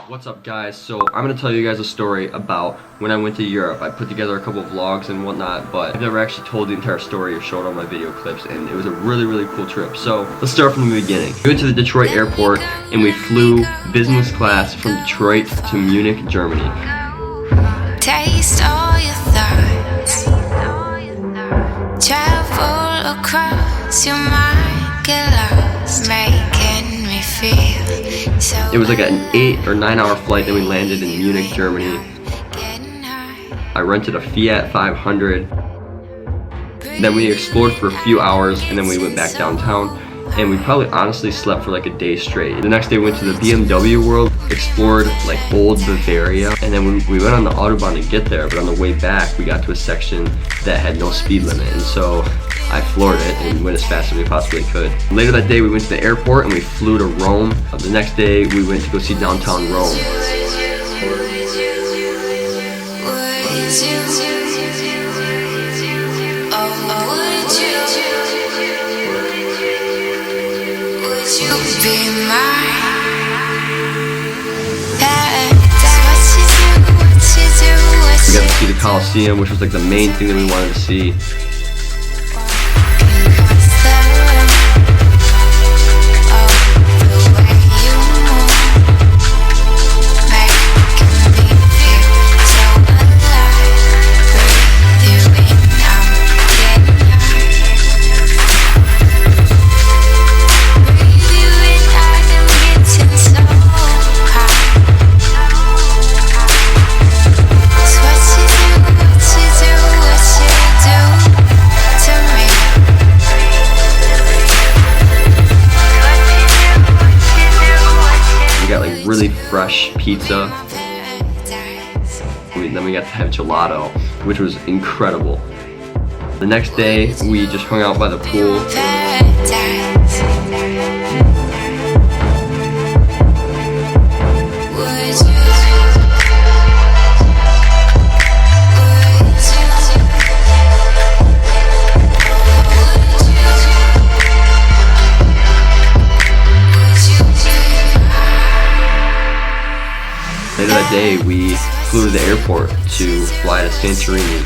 What's up, guys? So I'm gonna tell you guys a story about when I went to Europe. I put together a couple of vlogs and whatnot, but I've never actually told the entire story or showed all my video clips, and it was a really cool trip. So let's start from the beginning. We went to the Detroit airport and we flew business class from Detroit to Munich, Germany. Taste all your thoughts, travel across your mind, get lost, making me feel so. It was like an 8 or 9 hour flight that we landed in Munich, Germany. I rented a Fiat 500. Then we explored for a few hours and then we went back downtown. And we probably honestly slept for like a day straight. The next day we went to the BMW world, explored like old Bavaria, and then we went on the Autobahn to get there, but on the way back we got to a section that had no speed limit, and so I floored it and went as fast as we possibly could. Later that day we went to the airport and we flew to Rome. The next day we went to go see downtown Rome. Be mine. We got to see the Colosseum, which was like the main thing that we wanted to see. Really fresh pizza. Then we got to have gelato, which was incredible. The next day we just hung out by the pool. Later that day, we flew to the airport to fly to Santorini.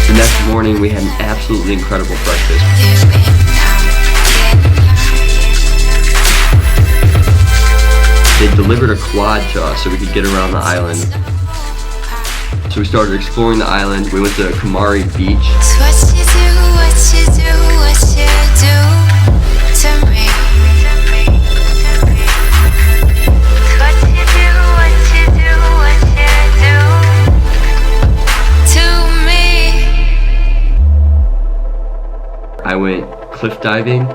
The next morning, we had an absolutely incredible breakfast. They delivered a quad to us so we could get around the island. So we started exploring the island. We went to Hammontree Beach. I went cliff diving.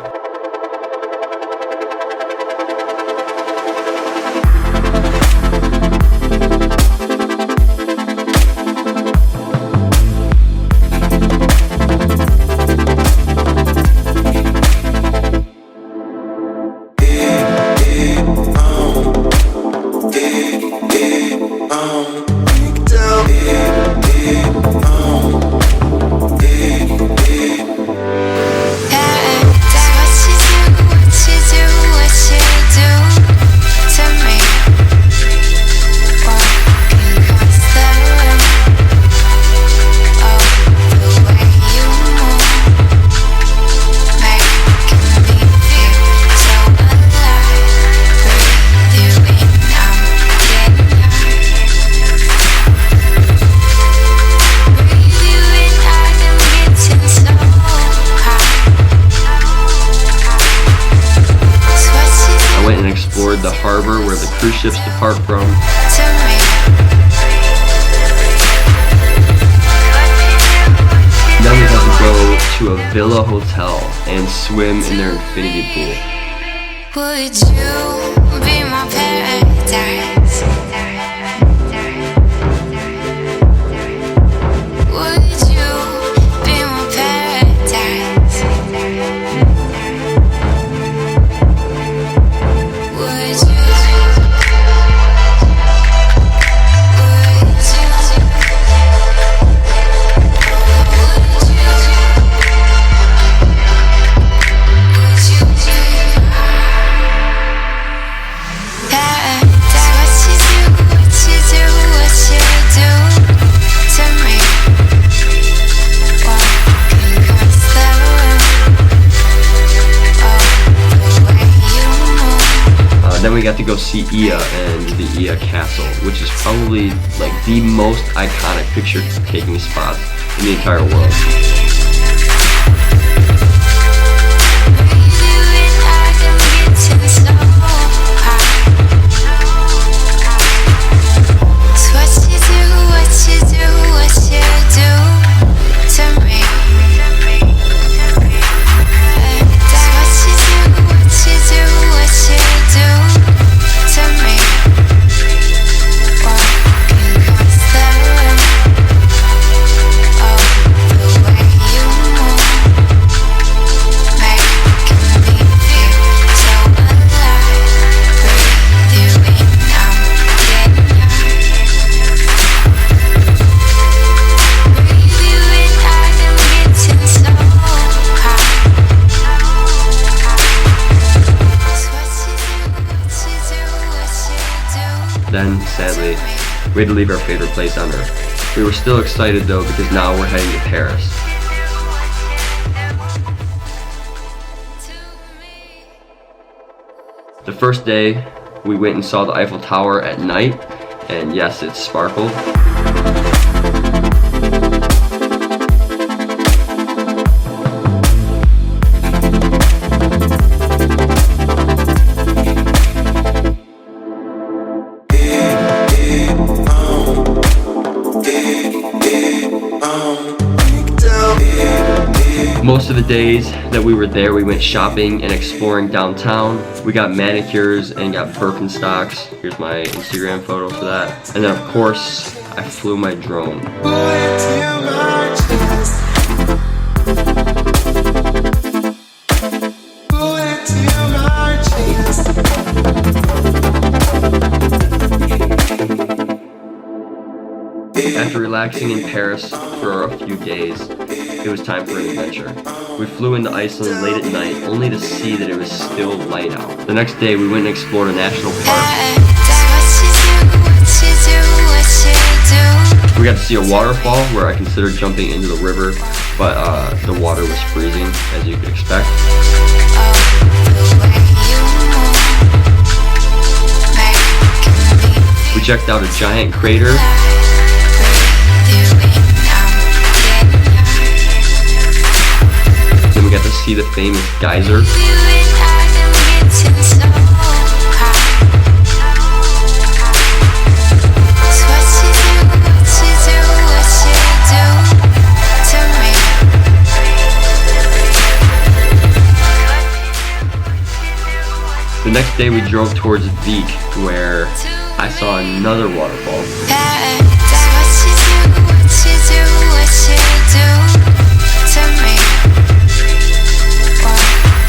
Explored the harbor where the cruise ships depart from. Then we had to go to a villa hotel and swim in their infinity pool. Would you be my paradise? Would you be my paradise? Would you? go see Ia and the Ia Castle, which is probably like the most iconic picture taking spots in the entire world. Then, sadly, we had to leave our favorite place on earth. We were still excited though, because now we're heading to Paris. The first day, we went and saw the Eiffel Tower at night, and yes, it sparkled. Most of the days that we were there, we went shopping and exploring downtown. We got manicures and got Birkenstocks. Here's my Instagram photo for that. And then of course, I flew my drone. After relaxing in Paris for a few days, it was time for an adventure. We flew into Iceland late at night, only to see that it was still light out. The next day, we went and explored a national park. We got to see a waterfall where I considered jumping into the river, but the water was freezing, as you could expect. We checked out a giant crater. Then we got to see the famous geyser. The next day we drove towards Vik, where I saw another waterfall.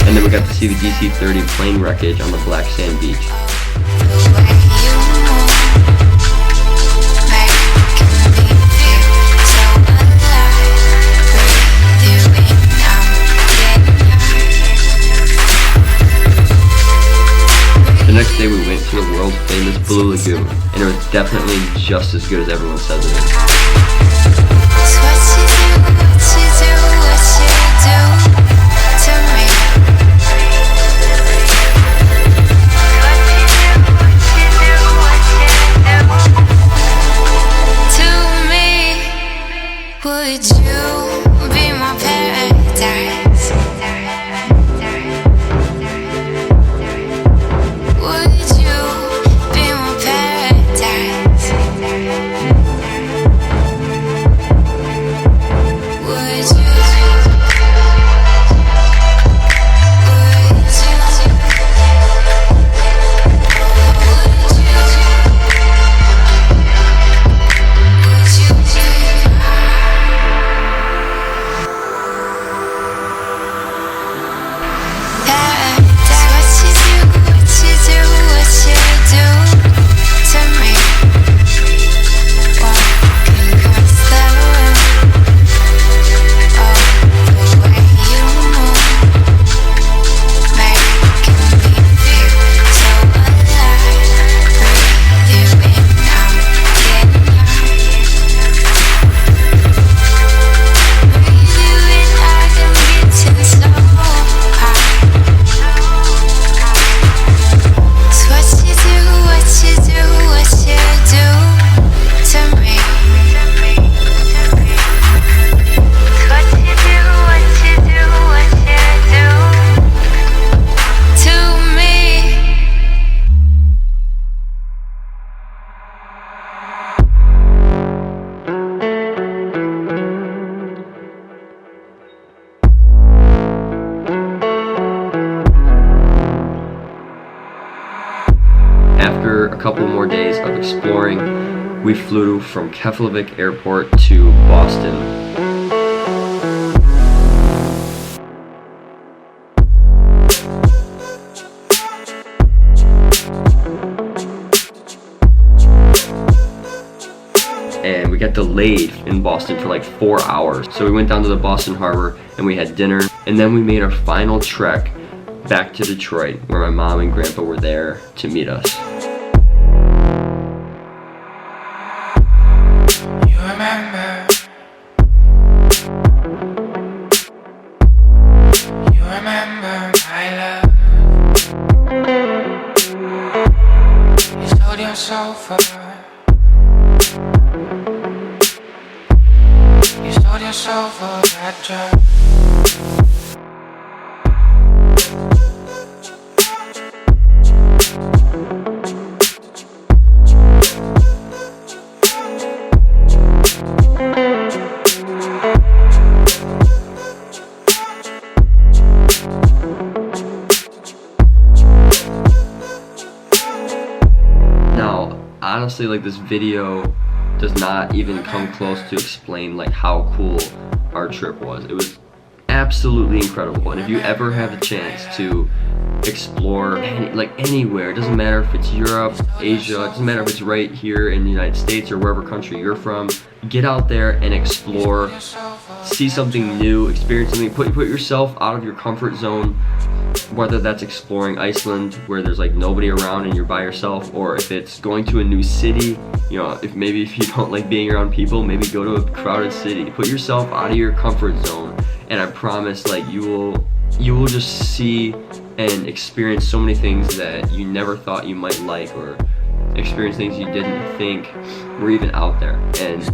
And then we got to see the DC-30 plane wreckage on the black sand beach. The next day we went to the world famous Blue Lagoon, and it was definitely just as good as everyone says it is. Would you be my paradise? Would you be my paradise? Would you? flew from Keflavik Airport to Boston. And we got delayed in Boston for like 4 hours. So we went down to the Boston Harbor and we had dinner, and then we made our final trek back to Detroit, where my mom and grandpa were there to meet us. You remember. You remember my love. You sold your soul for. You sold your soul for that drug. Now, honestly, like, this video does not even come close to explain like how cool our trip was. It was absolutely incredible, and if you ever have the chance to explore anywhere, it doesn't matter if it's Europe, Asia, it doesn't matter if it's right here in the United States or wherever country you're from, get out there and explore, see something new, experience something, put yourself out of your comfort zone, whether that's exploring Iceland where there's like nobody around and you're by yourself, or if it's going to a new city. You know, if you don't like being around people, maybe go to a crowded city. Put yourself out of your comfort zone, and I promise, like, you will just see and experience so many things that you never thought you might like, or experience things you didn't think were even out there. And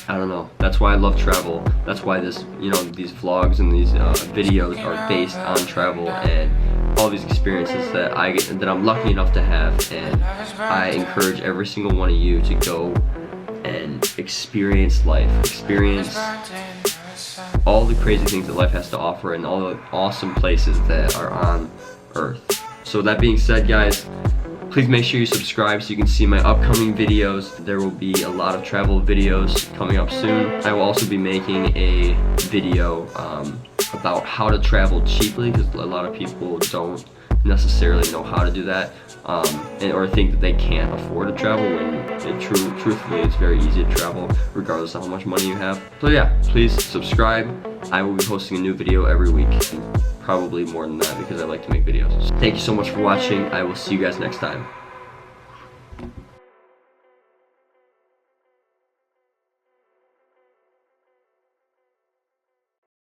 I don't know, that's why I love travel. That's why these vlogs and these videos are based on travel and all these experiences that I'm lucky enough to have. And I encourage every single one of you to go and experience life, experience all the crazy things that life has to offer and all the awesome places that are on Earth. So that being said, guys, please make sure you subscribe so you can see my upcoming videos. There will be a lot of travel videos coming up soon. I will also be making a video about how to travel cheaply, because a lot of people don't necessarily know how to do that, or think that they can't afford to travel, when truthfully it's very easy to travel regardless of how much money you have. So yeah, please subscribe. I will be posting a new video every week, probably more than that because I like to make videos. Thank you so much for watching. I will see you guys next time.